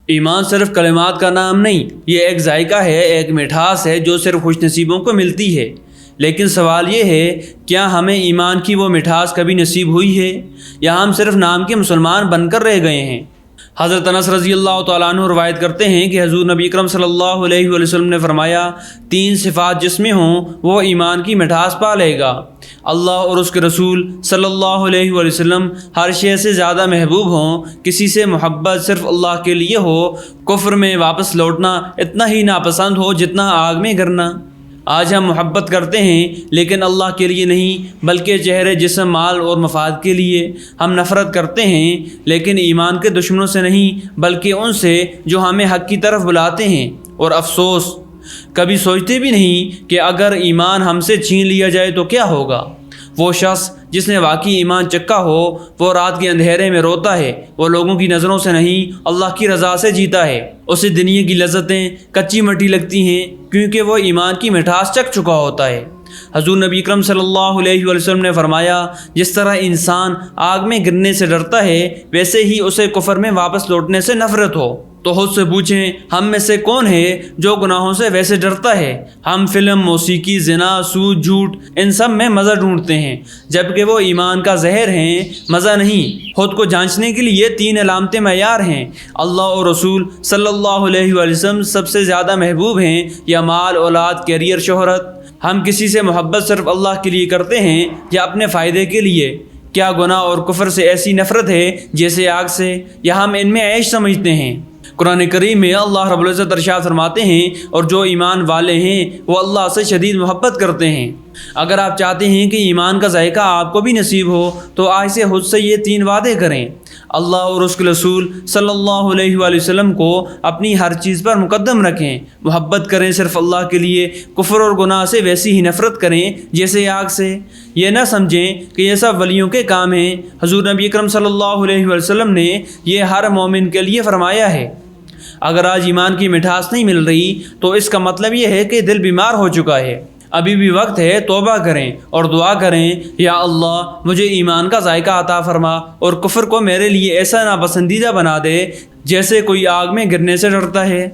ایمان صرف کلمات کا نام نہیں، یہ ایک ذائقہ ہے، ایک مٹھاس ہے جو صرف خوش نصیبوں کو ملتی ہے۔ لیکن سوال یہ ہے، کیا ہمیں ایمان کی وہ مٹھاس کبھی نصیب ہوئی ہے، یا ہم صرف نام کے مسلمان بن کر رہ گئے ہیں؟ حضرت انس رضی اللہ تعالیٰ عنہ روایت کرتے ہیں کہ حضور نبی اکرم صلی اللہ علیہ وسلم نے فرمایا، 3 صفات جس میں ہوں وہ ایمان کی مٹھاس پا لے گا۔ اللہ اور اس کے رسول صلی اللہ علیہ وسلم ہر شے سے زیادہ محبوب ہوں، کسی سے محبت صرف اللہ کے لیے ہو، کفر میں واپس لوٹنا اتنا ہی ناپسند ہو جتنا آگ میں گرنا۔ آج ہم محبت کرتے ہیں لیکن اللہ کے لیے نہیں، بلکہ چہرے، جسم، مال اور مفاد کے لیے۔ ہم نفرت کرتے ہیں لیکن ایمان کے دشمنوں سے نہیں، بلکہ ان سے جو ہمیں حق کی طرف بلاتے ہیں۔ اور افسوس، کبھی سوچتے بھی نہیں کہ اگر ایمان ہم سے چھین لیا جائے تو کیا ہوگا۔ وہ شخص جس نے واقعی ایمان چکھا ہو، وہ رات کے اندھیرے میں روتا ہے، وہ لوگوں کی نظروں سے نہیں، اللہ کی رضا سے جیتا ہے۔ اسے دنیا کی لذتیں کچی مٹی لگتی ہیں کیونکہ وہ ایمان کی مٹھاس چکھ چکا ہوتا ہے۔ حضور نبی اکرم صلی اللہ علیہ وسلم نے فرمایا، جس طرح انسان آگ میں گرنے سے ڈرتا ہے، ویسے ہی اسے کفر میں واپس لوٹنے سے نفرت ہو۔ تو خود سے پوچھیں، ہم میں سے کون ہے جو گناہوں سے ویسے ڈرتا ہے؟ ہم فلم، موسیقی، زنا، سود، جھوٹ، ان سب میں مزہ ڈھونڈتے ہیں، جبکہ وہ ایمان کا زہر ہیں، مزہ نہیں۔ خود کو جانچنے کے لیے 3 علامتیں معیار ہیں: اللہ اور رسول صلی اللہ علیہ وسلم سب سے زیادہ محبوب ہیں، یا مال، اولاد، کیریئر، شہرت؟ ہم کسی سے محبت صرف اللہ کے لیے کرتے ہیں یا اپنے فائدے کے لیے؟ کیا گناہ اور کفر سے ایسی نفرت ہے جیسے آگ سے، یا ہم ان میں عیش سمجھتے ہیں؟ قرآن کریم میں اللہ رب العزت ارشاد فرماتے ہیں، اور جو ایمان والے ہیں وہ اللہ سے شدید محبت کرتے ہیں۔ اگر آپ چاہتے ہیں کہ ایمان کا ذائقہ آپ کو بھی نصیب ہو تو آج سے خود سے یہ 3 وعدے کریں: اللہ اور اس کے رسول صلی اللہ علیہ وآلہ وسلم کو اپنی ہر چیز پر مقدم رکھیں، محبت کریں صرف اللہ کے لیے، کفر اور گناہ سے ویسی ہی نفرت کریں جیسے آگ سے۔ یہ نہ سمجھیں کہ یہ سب ولیوں کے کام ہیں، حضور نبی اکرم صلی اللہ علیہ وسلم نے یہ ہر مومن کے لیے فرمایا ہے۔ اگر آج ایمان کی مٹھاس نہیں مل رہی تو اس کا مطلب یہ ہے کہ دل بیمار ہو چکا ہے۔ ابھی بھی وقت ہے، توبہ کریں اور دعا کریں، یا اللہ مجھے ایمان کا ذائقہ عطا فرما اور کفر کو میرے لیے ایسا ناپسندیدہ بنا دے جیسے کوئی آگ میں گرنے سے ڈرتا ہے۔